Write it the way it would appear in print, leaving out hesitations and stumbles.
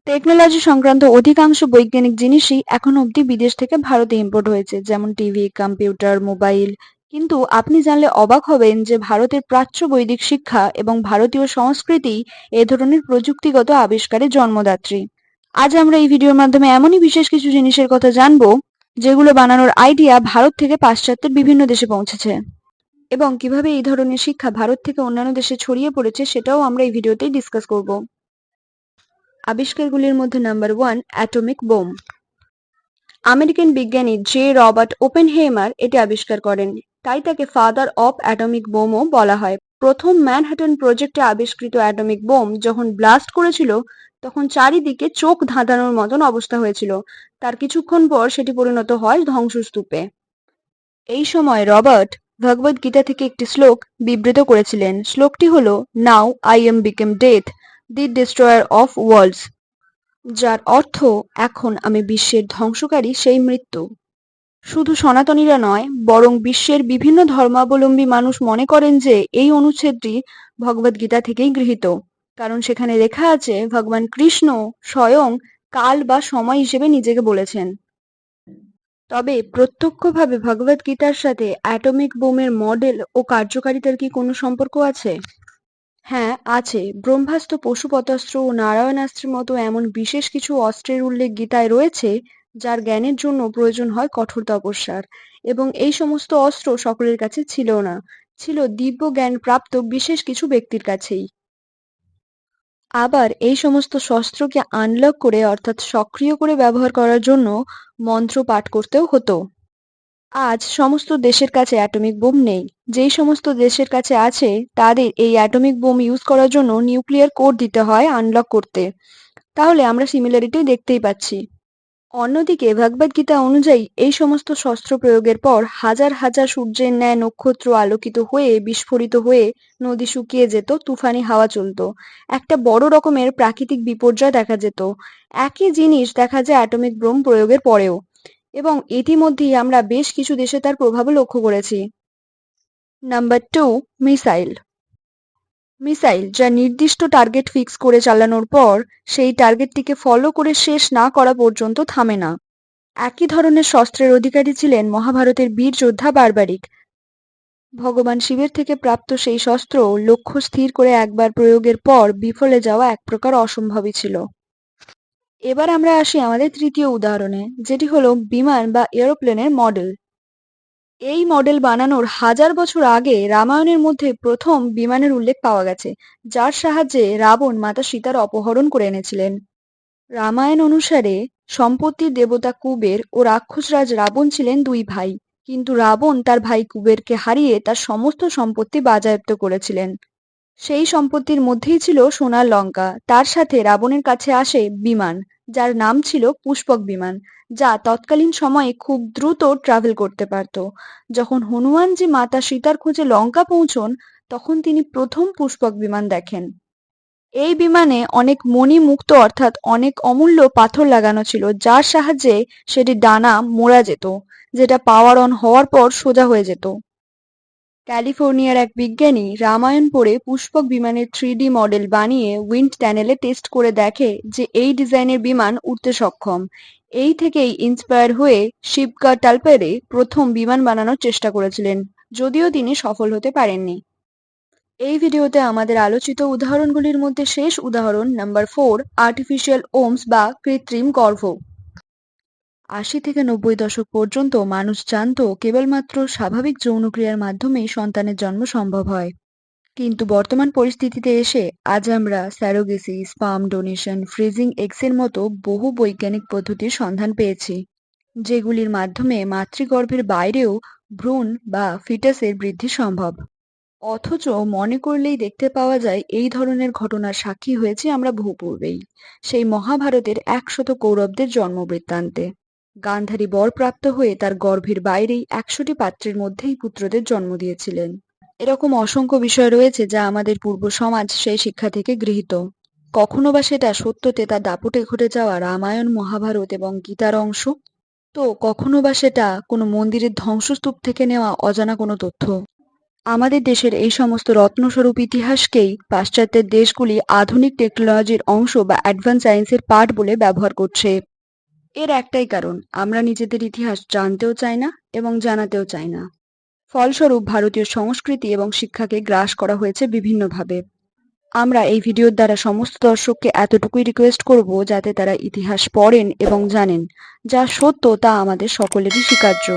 Technology সংক্রান্ত অধিকাংশ বৈজ্ঞানিক জিনিসই এখন অবধি বিদেশ থেকে ভারতে ইম্পোর্ট হয়েছে, যেমন টিভি, কম্পিউটার, মোবাইল। কিন্তু আপনি জানলে অবাক হবেন যে ভারতের প্রাচ্য বৈদিক শিক্ষা এবং ভারতীয় সংস্কৃতি এ ধরনের প্রযুক্তিগত আবিষ্কারের জন্মদাত্রী। আজ আমরা এই ভিডিওর মাধ্যমে এমনই বিশেষ কিছু জিনিসের কথা জানবো যেগুলো বানানোর আইডিয়া ভারত থেকে পাশ্চাত্যের বিভিন্ন দেশে পৌঁছেছে, এবং কিভাবে এই ধরনের শিক্ষা ভারত থেকে অন্যান্য দেশে ছড়িয়ে পড়েছে সেটাও আমরা এই ভিডিওতেই ডিসকাস করব। আবিষ্কারগুলির মধ্যে নাম্বার 1, অ্যাটমিক বোম। আমেরিকান বিজ্ঞানী জে রবার্ট ওপেনহেইমার এটি আবিষ্কার করেন, তাই তাকে ফাদার অফ অ্যাটমিক বোমও বলা হয়। প্রথম ম্যানহাটন প্রজেক্টে আবিষ্কৃত অ্যাটমিক বোম যখন ব্লাস্ট করেছিল তখন চারিদিকে চোখ ধাঁধানোর মতন অবস্থা হয়েছিল। তার কিছুক্ষণ পর সেটি পরিণত হয় ধ্বংসস্তূপে। এই সময় রবার্ট ভগবদ গীতা থেকে একটি শ্লোক বিবৃত করেছিলেন। শ্লোকটি হল, now I am become death, the destroyer of worlds, যার অর্থ, এখন আমি বিশ্বের ধ্বংসকারী সেই মৃত্যু। শুধু সনাতনীরা নয়, বরং বিশ্বের বিভিন্ন ধর্মাবলম্বী মানুষ মনে করেন যে এই অনুচ্ছেদটি ভগবদ্গীতা থেকেই গৃহীত, কারণ সেখানে লেখা আছে ভগবান কৃষ্ণ স্বয়ং কাল বা সময় হিসেবে নিজেকে বলেছেন। তবে প্রত্যক্ষভাবে ভগবদ্গীতার সাথে অ্যাটমিক বোমের মডেল ও কার্যকারিতার কি কোনো সম্পর্ক আছে? হ্যাঁ, আছে। ব্রহ্মাস্ত্র, পশুপতাস্ত্র ও নারায়ণাস্ত্রের মতো এমন বিশেষ কিছু অস্ত্রের উল্লেখ গীতায় রয়েছে যার জ্ঞানের জন্য প্রয়োজন হয় কঠোর তপস্যার, এবং এই সমস্ত অস্ত্র সকলের কাছে ছিল না, ছিল দিব্য জ্ঞান প্রাপ্ত বিশেষ কিছু ব্যক্তির কাছেই। আবার এই সমস্ত শস্ত্রকে আনলক করে অর্থাৎ সক্রিয় করে ব্যবহার করার জন্য মন্ত্র পাঠ করতেও হতো। আজ সমস্ত দেশের কাছে অ্যাটমিক বোম নেই। যেই সমস্ত দেশের কাছে আছে তাদের এই অ্যাটমিক বোম ইউজ করার জন্য নিউক্লিয়ার কোড দিতে হয় আনলক করতে। তাহলে আমরা সিমিলারিটি দেখতেই পাচ্ছি। অন্যদিকে ভগবদ্গীতা অনুযায়ী এই সমস্ত শস্ত্র প্রয়োগের পর হাজার হাজার সূর্যের ন্যায় নক্ষত্র আলোকিত হয়ে বিস্ফোরিত হয়ে নদী শুকিয়ে যেত, তুফানি হাওয়া চলত, একটা বড় রকমের প্রাকৃতিক বিপর্যয় দেখা যেত। একই জিনিস দেখা যায় অ্যাটমিক বোম প্রয়োগের পরেও, এবং ইতিমধ্যেই আমরা বেশ কিছু দেশে তার প্রভাবও লক্ষ্য করেছি। Number 2, missile. মিসাইল যা নির্দিষ্ট টার্গেট ফিক্স করে চালানোর পর সেই টার্গেটটিকে ফলো করে শেষ না করা পর্যন্ত থামে না। একই ধরনের শস্ত্রের অধিকারী ছিলেন মহাভারতের বীর যোদ্ধা বার্বারিক। ভগবান শিবের থেকে প্রাপ্ত সেই শস্ত্র লক্ষ্য স্থির করে একবার প্রয়োগের পর বিফলে যাওয়া এক প্রকার অসম্ভবই ছিল। এবার আমরা আসি আমাদের তৃতীয় উদাহরণে, যেটি হলো বিমান বা এরোপ্লেনের মডেল। এই মডেল বানানোর হাজার বছর আগে রামায়ণের মধ্যে প্রথম বিমানের উল্লেখ পাওয়া গেছে, যার সাহায্যে রাবণ মাতা সীতার অপহরণ করে এনেছিলেন। রামায়ণ অনুসারে সম্পত্তির দেবতা কুবের ও রাক্ষসরাজ রাবণ ছিলেন দুই ভাই, কিন্তু রাবণ তার ভাই কুবেরকে হারিয়ে তার সমস্ত সম্পত্তি বাজেয়াপ্ত করেছিলেন। সেই সম্পত্তির মধ্যেই ছিল সোনার লঙ্কা। তার সাথে রাবণের কাছে আসে বিমান, যার নাম ছিল পুষ্পক বিমান, যা তৎকালীন সময়ে খুব দ্রুত ট্রাভেল করতে পারত। যখন হনুমানজি মাতা সীতার খোঁজে লঙ্কা পৌঁছন তখন তিনি প্রথম পুষ্পক বিমান দেখেন। এই বিমানে অনেক মণিমুক্ত অর্থাৎ অনেক অমূল্য পাথর লাগানো ছিল, যার সাহায্যে সেটি ডানা মোড়া যেত, যেটা পাওয়ার অন হওয়ার পর সোজা হয়ে যেত। ক্যালিফোর্নিয়ার এক বিজ্ঞানী রামায়ণ পড়ে পুষ্পক বিমানের 3D মডেল বানিয়ে উইন্ড টানেলে টেস্ট করে দেখে যে এই ডিজাইনের বিমান উড়তে সক্ষম। এই থেকেই ইন্সপায়ার হয়ে শিবকা টালপেরে প্রথম বিমান বানানোর চেষ্টা করেছিলেন, যদিও তিনি সফল হতে পারেননি। এই ভিডিওতে আমাদের আলোচিত উদাহরণগুলির মধ্যে শেষ উদাহরণ নাম্বার 4, আর্টিফিশিয়াল ওমস বা কৃত্রিম গর্ভ। ৮০ থেকে ৯০ দশক পর্যন্ত মানুষ জানত কেবলমাত্র স্বাভাবিক যৌনক্রিয়ার মাধ্যমেই সন্তানের জন্ম সম্ভব হয়। কিন্তু বর্তমান পরিস্থিতিতে এসে আজ আমরা স্যারোগেসি, স্পার্ম ডোনেশন, ফ্রিজিং এগসের মতো বহু বৈজ্ঞানিক পদ্ধতির সন্ধান পেয়েছি, যেগুলির মাধ্যমে মাতৃগর্ভের বাইরেও ভ্রূণ বা ফিটাসের বৃদ্ধি সম্ভব। অথচ মনে করলেই দেখতে পাওয়া যায় এই ধরনের ঘটনার সাক্ষী হয়েছি আমরা বহু পূর্বেই, সেই মহাভারতের ১০০ কৌরবদের জন্মবৃত্তান্তে। গান্ধারী বরপ্রাপ্ত হয়ে তার গর্ভের বাইরেই ১০০টি পাত্রের মধ্যেই পুত্রদের জন্ম দিয়েছিলেন। এরকম অসংখ্য বিষয় রয়েছে যা আমাদের পূর্ব সমাজ সেই শিক্ষা থেকে গৃহীত। কখনো বা সেটা সত্যতে তার দাপটে ঘটে যাওয়া রামায়ণ, মহাভারত এবং গীতার অংশ, তো কখনো বা সেটা কোনো মন্দিরের ধ্বংসস্তূপ থেকে নেওয়া অজানা কোনো তথ্য। আমাদের দেশের এই সমস্ত রত্নস্বরূপ ইতিহাসকেই পাশ্চাত্যের দেশগুলি আধুনিক টেকনোলজির অংশ বা অ্যাডভান্স সায়েন্সের পার্ট বলে ব্যবহার করছে। এর একটাই কারণ, আমরা নিজেদের ইতিহাস জানতেও চাই না এবং জানাতেও চাই না। ফলস্বরূপ ভারতীয় সংস্কৃতি এবং শিক্ষাকে গ্রাস করা হয়েছে বিভিন্নভাবে। আমরা এই ভিডিওর দ্বারা সমস্ত দর্শককে এতটুকুই রিকোয়েস্ট করব যাতে তারা ইতিহাস পড়েন এবং জানেন, যা সত্য তা আমাদের সকলেরই স্বীকার্য।